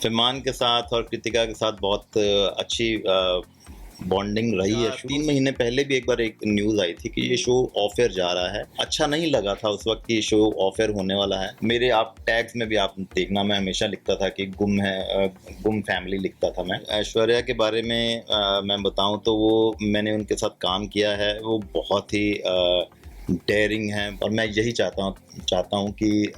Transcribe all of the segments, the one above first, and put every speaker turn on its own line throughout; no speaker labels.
फरमान के साथ और कृतिका के साथ बहुत अच्छी बॉन्डिंग रही है। 3 महीने पहले भी एक बार एक न्यूज़ आई थी कि ये शो ऑफ एयर जा रहा है। अच्छा नहीं लगा था उस वक्त कि शो ऑफ एयर होने वाला है। मेरे आप टैग्स में भी आप देखना, मैं हमेशा लिखता था कि गुम है, गुम फैमिली लिखता था मैं। ऐश्वर्या के बारे में मैं बताऊं तो वो मैंने उनके साथ काम किया है, वो बहुत ही डेयरिंग है और मैं यही चाहता हूँ कि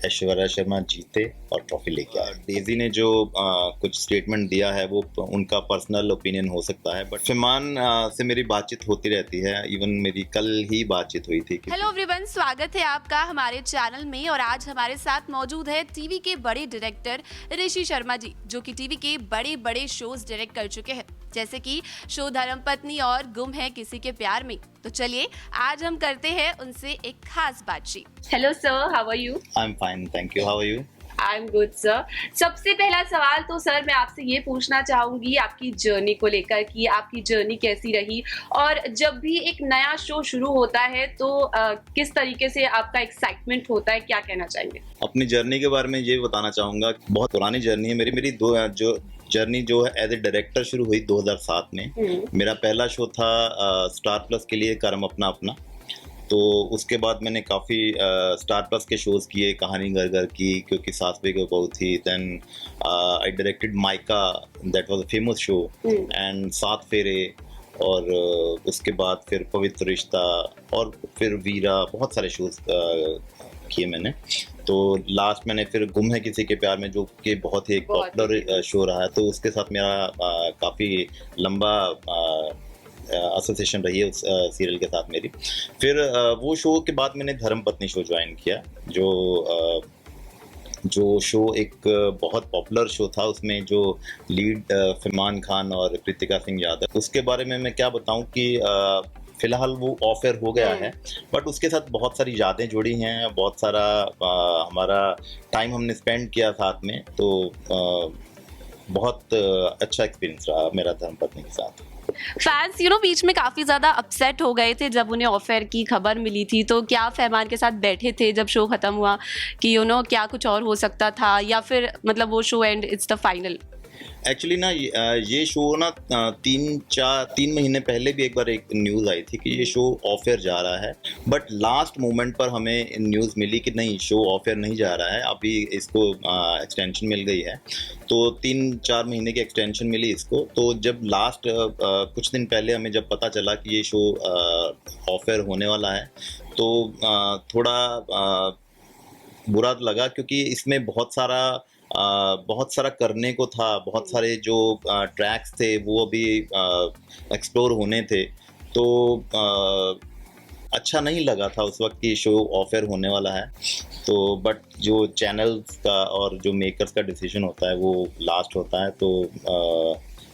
ऐश्वर्या शर्मा जीते और ट्रॉफी लेके आए। डेजी ने जो कुछ स्टेटमेंट दिया है वो उनका पर्सनल ओपिनियन हो सकता है, बट फरमान से मेरी बातचीत होती रहती है। इवन मेरी कल ही बातचीत हुई थी।
हेलो एवरीवन, स्वागत है आपका हमारे चैनल में। और आज हमारे साथ मौजूद है टीवी के बड़े डायरेक्टर ऋषि शर्मा जी, जो कि टीवी के बड़े बड़े शोज डायरेक्ट कर चुके हैं, जैसे कि शो धर्मपत्नी और गुम है किसी के प्यार में। तो चलिए आज हम करते हैं उनसे एक खास बातचीत।
Hello sir, how are you?
I am fine, thank you. How are you?
I am good sir. सबसे पहला सवाल तो सर मैं आपसे ये पूछना चाहूंगी आपकी जर्नी को लेकर कि आपकी जर्नी कैसी रही, और जब भी एक नया शो शुरू होता है तो किस तरीके से आपका एक्साइटमेंट होता है, क्या कहना चाहेंगे?
अपनी जर्नी के बारे में ये बताना चाहूँगा, बहुत पुरानी जर्नी है मेरी दो जो जर्नी जो है एज ए डायरेक्टर शुरू हुई 2007 में। मेरा पहला शो था स्टार प्लस के लिए कर्म अपना अपना। तो उसके बाद मैंने काफ़ी स्टार प्लस के शोज़ किए, कहानी घर घर की, क्योंकि सास बहू की बहू थी। Then I directed Maika, that was a famous show, and Saat Phere, और उसके बाद फिर पवित्र रिश्ता, और फिर वीरा, बहुत सारे शोज़ किए मैंने। तो लास्ट मैंने फिर गुम है किसी के प्यार में, जो कि बहुत ही पॉपुलर शो रहा है, तो उसके साथ मेरा काफ़ी लंबा एसोसिएशन रही है उस सीरियल के साथ मेरी। फिर वो शो के बाद मैंने धर्मपत्नी शो ज्वाइन किया, जो शो एक बहुत पॉपुलर शो था। उसमें जो लीड फरमान खान और कृतिका सिंह यादव, उसके बारे में मैं क्या बताऊं कि फिलहाल वो ऑफ एयर हो गया है, बट उसके साथ बहुत सारी यादें जुड़ी हैं, बहुत सारा हमारा टाइम हमने स्पेंड किया साथ में। तो बहुत अच्छा एक्सपीरियंस रहा मेरा धर्मपत्नी के साथ।
फैंस बीच में काफी ज्यादा अपसेट हो गए थे जब उन्हें ऑफर की खबर मिली थी। तो क्या फरमान के साथ बैठे थे जब शो खत्म हुआ कि क्या कुछ और हो सकता था, या फिर मतलब वो show and it's the final?
Actually ना ये शो ना 3 महीने पहले भी एक बार एक न्यूज़ आई थी कि ये शो ऑफ एयर जा रहा है, बट लास्ट मोमेंट पर हमें न्यूज़ मिली कि नहीं, शो ऑफ एयर नहीं जा रहा है, अभी इसको एक्सटेंशन मिल गई है। तो 3-4 महीने की एक्सटेंशन मिली इसको। तो जब लास्ट कुछ दिन पहले हमें जब पता चला कि ये शो ऑफ एयर होने वाला है, तो थोड़ा बुरा लगा, क्योंकि इसमें बहुत सारा करने को था, बहुत सारे जो ट्रैक्स थे वो अभी एक्सप्लोर होने थे। तो अच्छा नहीं लगा था उस वक्त कि शो ऑफ एयर होने वाला है। तो बट जो चैनल्स का और जो मेकर्स का डिसीजन होता है वो लास्ट होता है, तो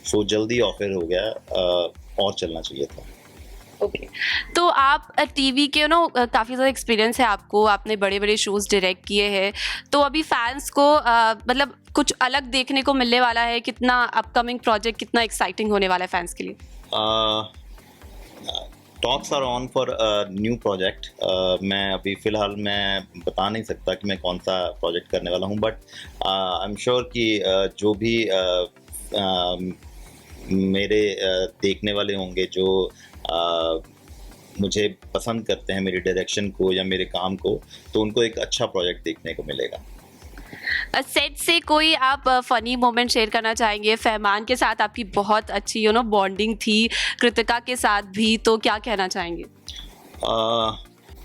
शो जल्दी ऑफ एयर हो गया, और चलना चाहिए था।
ओके तो आप टीवी के काफ़ी ज़्यादा एक्सपीरियंस है आपको, आपने बड़े बड़े शोज डायरेक्ट किए हैं, तो अभी फैंस को मतलब कुछ अलग देखने को मिलने वाला है? कितना अपकमिंग प्रोजेक्ट कितना एक्साइटिंग होने वाला है फैंस के लिए?
Talks are on for new project. मैं अभी फ़िलहाल मैं बता नहीं सकता कि मैं कौन सा प्रोजेक्ट करने वाला हूँ, बट आई एम श्योर कि जो भी मेरे देखने वाले होंगे, जो मुझे पसंद करते हैं मेरे डायरेक्शन को या मेरे काम को, तो उनको एक अच्छा प्रोजेक्ट देखने को मिलेगा।
सेट से कोई आप फनी मोमेंट शेयर करना चाहेंगे? फरमान के साथ आपकी बहुत अच्छी बॉन्डिंग थी, कृतिका के साथ भी, तो क्या कहना चाहेंगे?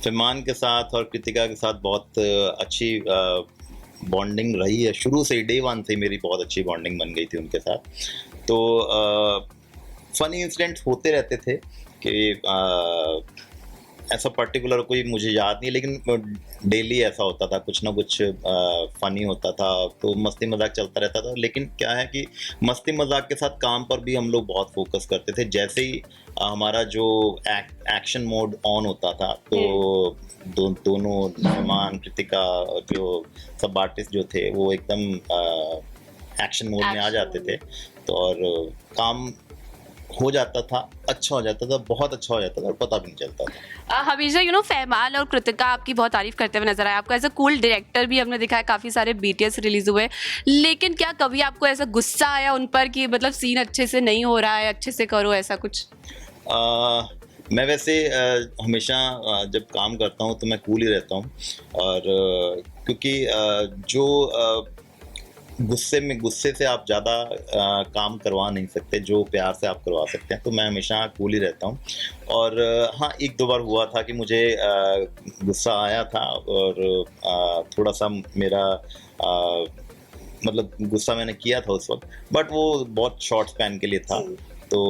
फरमान के साथ और कृतिका के साथ बहुत अच्छी बॉन्डिंग रही है, शुरू से ही, डे वन से मेरी बहुत अच्छी बॉन्डिंग बन गई थी उनके साथ। तो फनी इंसिडेंट्स होते रहते थे कि ऐसा पर्टिकुलर कोई मुझे याद नहीं, लेकिन डेली ऐसा होता था, कुछ ना कुछ फ़नी होता था, तो मस्ती मजाक चलता रहता था। लेकिन क्या है कि मस्ती मजाक के साथ काम पर भी हम लोग बहुत फोकस करते थे। जैसे ही हमारा जो एक्शन मोड ऑन होता था, तो दोनों फरमान, कृतिका, जो सब आर्टिस्ट जो थे, वो एकदम एक्शन मोड में आ जाते थे। तो और काम हो जाता था, अच्छा हो जाता था, बहुत अच्छा हो जाता था और पता भी नहीं चलता था।
हमेशा फहमान और कृतिका आपकी बहुत तारीफ करते हुए नजर आए। आपको एज अ कूल डायरेक्टर भी हमने दिखा है, काफी सारे बीटीएस रिलीज हुए, लेकिन क्या कभी आपको ऐसा गुस्सा आया उन पर कि मतलब सीन अच्छे से नहीं हो रहा है, अच्छे से करो, ऐसा कुछ?
मैं वैसे हमेशा जब काम करता हूँ तो मैं कूल ही रहता हूँ, और क्योंकि जो गुस्से से आप ज़्यादा काम करवा नहीं सकते जो प्यार से आप करवा सकते हैं, तो मैं हमेशा कूल ही रहता हूँ। और हाँ, एक दो बार हुआ था कि मुझे गुस्सा आया था, और थोड़ा सा मेरा मतलब गुस्सा मैंने किया था उस वक्त, बट वो बहुत शॉर्ट स्पैन के लिए था। तो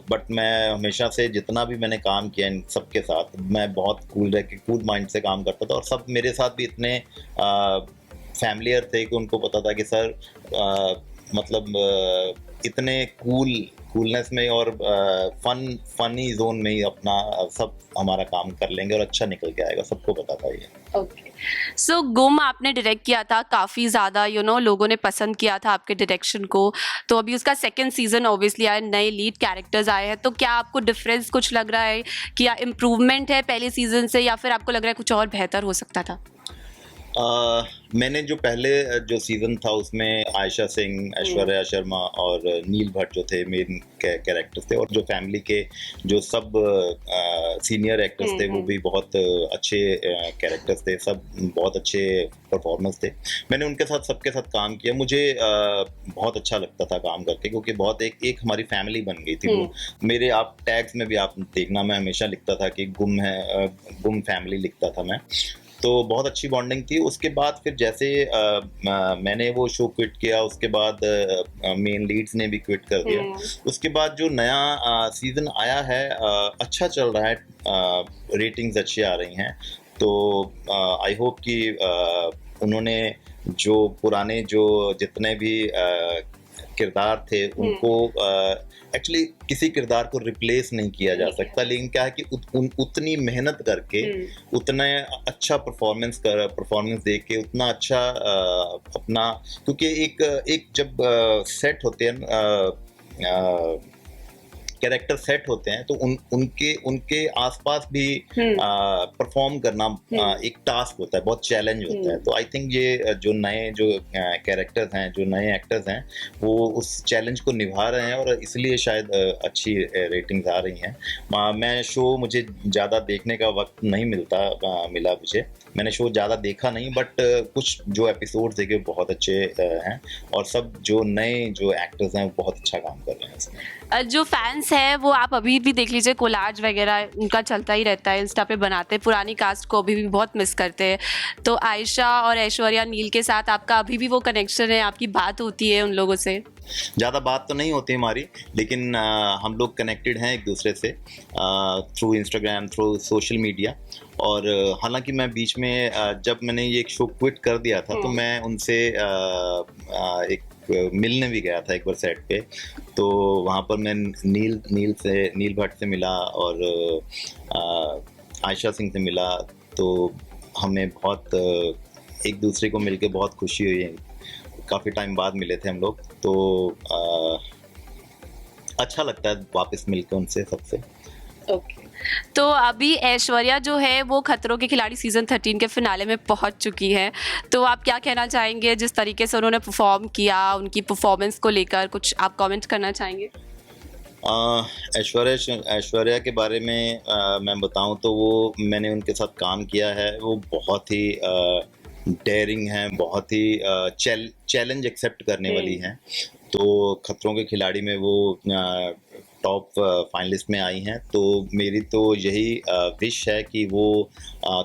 बट मैं हमेशा से जितना भी मैंने काम किया इन सबके साथ, मैं बहुत कूल रह के कूल माइंड से काम करता था, और सब मेरे साथ भी इतने फैमिलियर थे कि उनको पता था कि सर मतलब इतने कूलनेस में और फनी जोन में ही अपना सब हमारा काम कर लेंगे और अच्छा निकल के आएगा, सबको पता था ये।
ओके।
सो गुम आपने डायरेक्ट किया था, काफ़ी ज़्यादा लोगों ने पसंद किया था आपके डायरेक्शन को। तो अभी उसका सेकंड सीजन ऑब्वियसली आया, नए लीड कैरेक्टर्स आए हैं, तो क्या आपको डिफरेंस कुछ लग रहा है कि इम्प्रूवमेंट है पहले सीजन से, या फिर आपको लग रहा है कुछ और बेहतर हो सकता था?
मैंने जो पहले जो सीज़न था उसमें आयशा सिंह, ऐश्वर्या शर्मा और नील भट्ट जो थे मेन कैरेक्टर्स थे, और जो फैमिली के जो सब सीनियर एक्टर्स थे वो भी बहुत अच्छे कैरेक्टर्स थे, सब बहुत अच्छे परफॉर्मेंस थे। मैंने उनके साथ सबके साथ काम किया, मुझे बहुत अच्छा लगता था काम करके, क्योंकि बहुत एक हमारी फैमिली बन गई थी वो। मेरे आप टैग्स में भी आप देखना, मैं हमेशा लिखता था कि गुम फैमिली लिखता था मैं, तो बहुत अच्छी बॉन्डिंग थी। उसके बाद फिर जैसे मैंने वो शो क्विट किया, उसके बाद मेन लीड्स ने भी क्विट कर दिया। उसके बाद जो नया सीज़न आया है अच्छा चल रहा है, रेटिंग्स अच्छी आ रही हैं, तो आई होप कि उन्होंने जो पुराने जो जितने भी किरदार थे उनको एक्चुअली किसी किरदार को रिप्लेस नहीं किया जा सकता, लेकिन क्या है कि उतनी मेहनत करके उतना अच्छा परफॉर्मेंस दे के उतना अच्छा अपना, क्योंकि एक जब सेट होते हैं कैरेक्टर सेट होते हैं तो उनके आसपास भी परफॉर्म करना एक टास्क होता है, बहुत चैलेंज होता है। तो आई थिंक ये जो नए जो कैरेक्टर्स हैं, जो नए एक्टर्स हैं, वो उस चैलेंज को निभा रहे हैं, और इसलिए शायद अच्छी रेटिंग्स आ रही हैं। मैं शो मुझे ज़्यादा देखने का वक्त नहीं मिला मुझे, मैंने शो ज़्यादा देखा नहीं, बट कुछ जो एपिसोड देखे बहुत अच्छे हैं, और सब जो नए जो एक्टर्स हैं वो बहुत अच्छा काम कर रहे हैं इसमें।
जो फैंस हैं वो आप अभी भी देख लीजिए, कोलाज वगैरह उनका चलता ही रहता है, इंस्टा पे बनाते हैं, पुरानी कास्ट को अभी भी बहुत मिस करते हैं। तो आयशा और ऐश्वर्या नील के साथ आपका अभी भी वो कनेक्शन है, आपकी बात होती है उन लोगों से?
ज़्यादा बात तो नहीं होती हमारी, लेकिन हम लोग कनेक्टेड हैं एक दूसरे से through Instagram, through social media. और हालांकि मैं बीच में जब मैंने ये एक शो क्विट कर दिया था तो मैं उनसे एक मिलने भी गया था एक बार सेट पे, तो वहाँ पर मैं नील भट्ट से मिला और आयशा सिंह से मिला, तो हमें बहुत एक दूसरे को मिलके बहुत खुशी हुई है। काफ़ी टाइम बाद मिले थे हम लोग, तो अच्छा लगता है वापस मिलकर उनसे सबसे।
ओके।
तो अभी ऐश्वर्या जो है वो खतरों के खिलाड़ी सीजन 13 के फिनाले में पहुंच चुकी है, तो आप क्या कहना चाहेंगे जिस तरीके से उन्होंने परफॉर्म किया, उनकी परफॉर्मेंस को लेकर कुछ आप कमेंट करना चाहेंगे?
ऐश्वर्या के बारे में मैं बताऊं तो वो मैंने उनके साथ काम किया है, वो बहुत ही डेयरिंग हैं, बहुत ही चैलेंज एक्सेप्ट करने वाली हैं। तो खतरों के खिलाड़ी में वो टॉप फाइनलिस्ट में आई हैं, तो मेरी तो यही विश है कि वो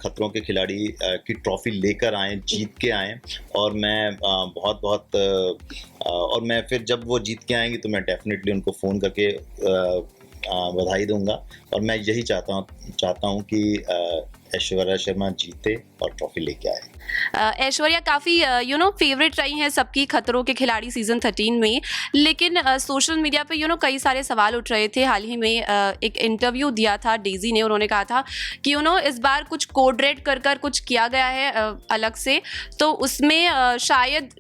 खतरों के खिलाड़ी की ट्रॉफी लेकर आएँ, जीत के आएँ, और मैं और मैं फिर जब वो जीत के आएंगी तो मैं डेफिनेटली उनको फ़ोन करके बधाई दूंगा, और मैं यही चाहता हूँ कि ऐश्वर्या शर्मा जीते और ट्रॉफी लेके आए।
ऐश्वर्या काफ़ी फेवरेट रही हैं सबकी खतरों के खिलाड़ी सीजन 13 में, लेकिन सोशल मीडिया पे कई सारे सवाल उठ रहे थे। हाल ही में एक इंटरव्यू दिया था डेजी ने, उन्होंने कहा था कि इस बार कुछ कोड रेड कर कुछ किया गया है अलग से, तो उसमें शायद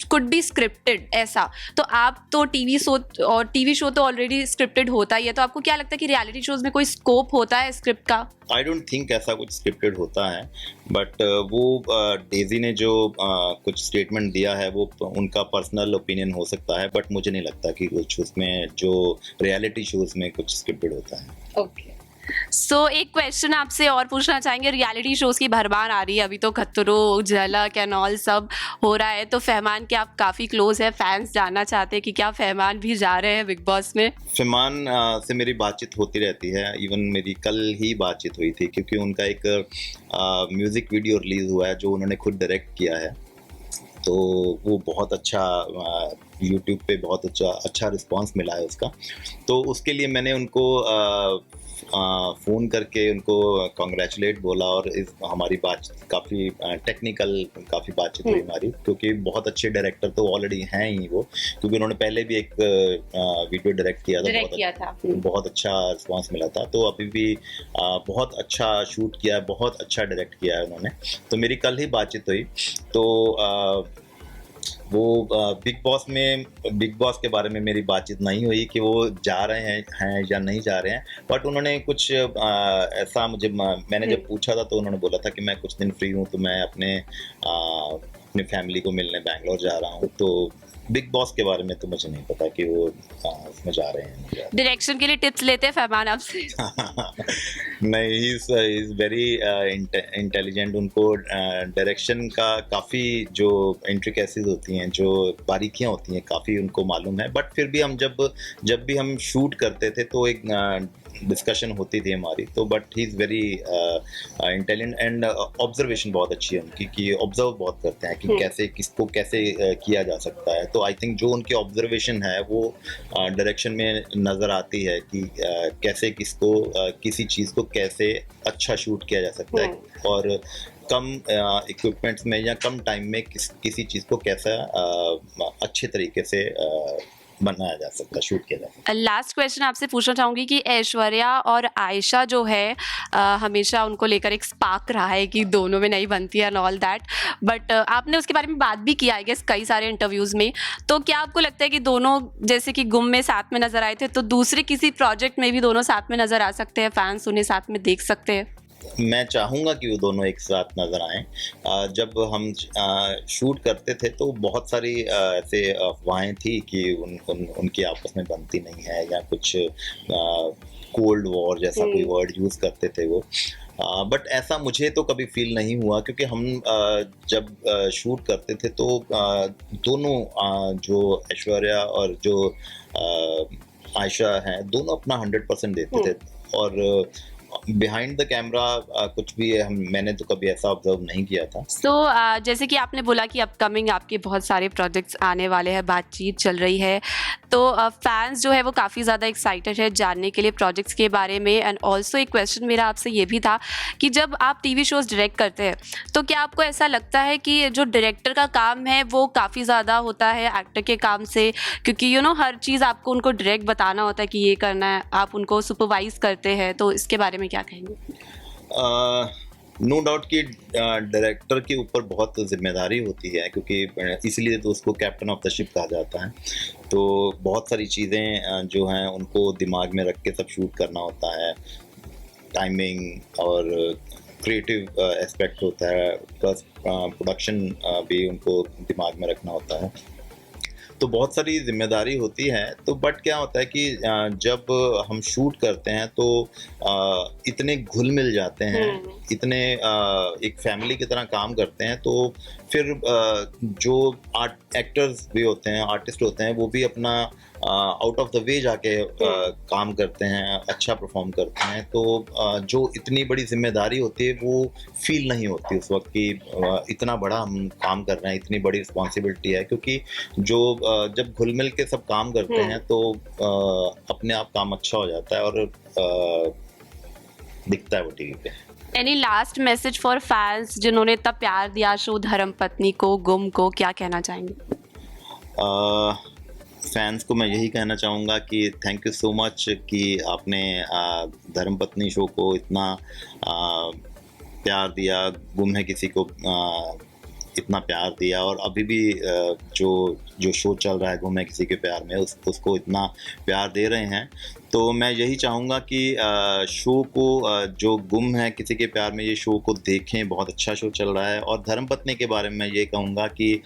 कुड बी स्क्रिप्टेड ऐसा, तो आप तो टीवी शो तो ऑलरेडी स्क्रिप्टेड होता ही है, तो आपको क्या लगता है कि रियलिटी शोज में कोई स्कोप होता है स्क्रिप्ट का?
आई डोंट थिंक ऐसा कुछ स्क्रिप्टेड होता है, बट वो डेजी ने जो कुछ स्टेटमेंट दिया है वो उनका पर्सनल ओपिनियन हो सकता है, बट मुझे नहीं लगता कि कुछ उसमें जो रियलिटी शोज में कुछ स्क्रिप्टेड होता है।
ओके।
सो एक क्वेश्चन आपसे और पूछना चाहेंगे, रियलिटी शोज की भरमार आ रही है, अभी तो खतरों, झलक एंड ऑल सब हो रहा है, तो फहमान के आप काफ़ी क्लोज है, फैंस जानना चाहते हैं कि क्या फहमान भी जा रहे हैं बिग बॉस में?
फहमान से मेरी बातचीत होती रहती है, इवन मेरी कल ही बातचीत हुई थी, क्योंकि उनका एक म्यूज़िक वीडियो रिलीज़ हुआ है जो उन्होंने खुद डायरेक्ट किया है। तो वो बहुत अच्छा यूट्यूब पे बहुत अच्छा रिस्पांस मिला है उसका, तो उसके लिए मैंने उनको फ़ोन करके उनको कॉन्ग्रेचुलेट बोला, और हमारी बातचीत काफ़ी टेक्निकल काफ़ी बातचीत हुई हमारी, क्योंकि बहुत अच्छे डायरेक्टर तो ऑलरेडी हैं ही वो, क्योंकि उन्होंने पहले भी एक वीडियो डायरेक्ट किया था, बहुत अच्छा रिस्पांस मिला था। तो अभी भी बहुत अच्छा शूट किया है, बहुत अच्छा डायरेक्ट किया है उन्होंने। तो मेरी कल ही बातचीत हुई, तो वो बिग बॉस के बारे में मेरी बातचीत नहीं हुई कि वो जा रहे हैं या नहीं जा रहे हैं, बट उन्होंने कुछ ऐसा मैंने जब पूछा था तो उन्होंने बोला था कि मैं कुछ दिन फ्री हूँ, तो मैं अपने फैमिली को मिलने बैंगलोर जा रहा हूँ। तो बिग बॉस के बारे में तो मुझे नहीं पता कि वो उसमें जा रहे हैं।
डायरेक्शन के लिए टिप्स लेते हैं फहमान आपसे?
नहीं, ही इज़ वेरी इंटेलिजेंट। उनको डायरेक्शन का काफ़ी जो इंट्रिकेसीज होती हैं, जो बारीकियां होती हैं, काफ़ी उनको मालूम है। बट फिर भी हम जब भी हम शूट करते थे तो एक डिस्कशन होती थी हमारी, तो but he is very intelligent and observation बहुत अच्छी है उनकी, कि ऑब्जर्व बहुत करते हैं कि कैसे किसको कैसे किया जा सकता है। तो आई थिंक जो उनकी ऑब्जर्वेशन है वो डायरेक्शन में नज़र आती है कि कैसे किसको किसी चीज़ को कैसे अच्छा शूट किया जा सकता है, और कम इक्विपमेंट्स में या कम टाइम में किसी चीज़ को कैसा अच्छे तरीके से बनाया जा सकता है, शूट किया जा सकता है।
लास्ट क्वेश्चन आपसे पूछना चाहूँगी कि ऐश्वर्या और आयशा जो है, हमेशा उनको लेकर एक स्पार्क रहा है कि दोनों में नहीं बनती है एंड ऑल दैट, बट आपने उसके बारे में बात भी किया आई गेस कई सारे इंटरव्यूज़ में, तो क्या आपको लगता है कि दोनों जैसे कि गुम में साथ में नज़र आए थे, तो दूसरे किसी प्रोजेक्ट में भी दोनों साथ में नज़र आ सकते हैं, फैंस उन्हें साथ में देख सकते हैं?
मैं चाहूँगा कि वो दोनों एक साथ नज़र आएँ। जब हम शूट करते थे तो बहुत सारी ऐसे अफवाहें थी कि उनकी आपस में बनती नहीं है, या कुछ कोल्ड वॉर जैसा कोई वर्ड यूज़ करते थे वो। बट ऐसा मुझे तो कभी फील नहीं हुआ, क्योंकि हम जब शूट करते थे तो दोनों जो ऐश्वर्या और जो आयशा हैं, दोनों अपना 100% देते थे, और बिहाइंड द कैमरा कुछ भी मैंने तो कभी ऐसा ऑब्जर्व नहीं किया था।
सो जैसे कि आपने बोला कि अपकमिंग आपके बहुत सारे प्रोजेक्ट्स आने वाले हैं, बातचीत चल रही है, तो फैंस जो है वो काफ़ी ज़्यादा एक्साइटेड है जानने के लिए प्रोजेक्ट्स के बारे में। एंड ऑल्सो एक क्वेश्चन मेरा आपसे ये भी था कि जब आप टीवी शोज़ डायरेक्ट करते हैं तो क्या आपको ऐसा लगता है कि जो डायरेक्टर का काम है वो काफ़ी ज़्यादा होता है एक्टर के काम से, क्योंकि हर चीज़ आपको उनको डायरेक्ट बताना होता है कि ये करना है, आप उनको सुपरवाइज करते हैं, तो इसके बारे में क्या कहेंगे?
नो डाउट कि डायरेक्टर के ऊपर बहुत जिम्मेदारी होती है, क्योंकि इसलिए तो उसको कैप्टन ऑफ द शिप कहा जाता है। तो बहुत सारी चीज़ें जो हैं उनको दिमाग में रख के सब शूट करना होता है, टाइमिंग और क्रिएटिव एस्पेक्ट होता है, प्लस प्रोडक्शन भी उनको दिमाग में रखना होता है। तो बहुत सारी जिम्मेदारी होती है। तो बट क्या होता है कि जब हम शूट करते हैं तो इतने घुल मिल जाते हैं, इतने एक फैमिली की तरह काम करते हैं, तो फिर जो एक्टर्स भी होते हैं, आर्टिस्ट होते हैं, वो भी अपना आउट ऑफ द वे जाके काम करते हैं, अच्छा परफॉर्म करते हैं। तो जो इतनी बड़ी जिम्मेदारी होती है वो फील नहीं होती उस वक्त कि इतना बड़ा हम काम कर रहे हैं, इतनी बड़ी रिस्पॉन्सिबिलिटी है, क्योंकि जो जब घुल मिल के सब काम करते हैं तो अपने आप काम अच्छा हो जाता है और दिखता है वो टीवी पे।
Any last message for fans जिन्होंने इतना प्यार दिया शो धर्मपत्नी को, गुम को, क्या कहना चाहेंगे?
फैंस को मैं यही कहना चाहूँगा कि थैंक यू सो मच कि आपने धर्मपत्नी शो को इतना प्यार दिया, गुम है किसी को इतना प्यार दिया और अभी भी जो शो चल रहा है गुम है किसी के प्यार में उसको इतना प्यार दे रहे हैं। तो मैं यही चाहूँगा कि शो को जो गुम है किसी के प्यार में ये शो को देखें, बहुत अच्छा शो चल रहा है। और धर्मपत्नी के बारे में मैं ये कहूँगा कि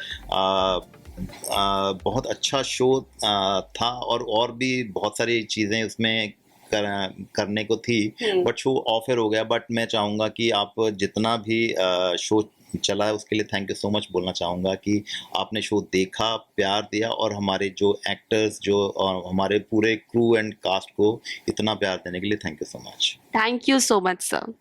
बहुत अच्छा शो था और भी बहुत सारी चीज़ें उसमें करने को थी, बट शो ऑफर हो गया। बट मैं चाहूँगा कि आप जितना भी शो चला है उसके लिए थैंक यू सो मच बोलना चाहूँगा कि आपने शो देखा, प्यार दिया और हमारे जो एक्टर्स और हमारे पूरे क्रू एंड कास्ट को इतना प्यार देने के लिए thank you so much.
Thank you so much sir.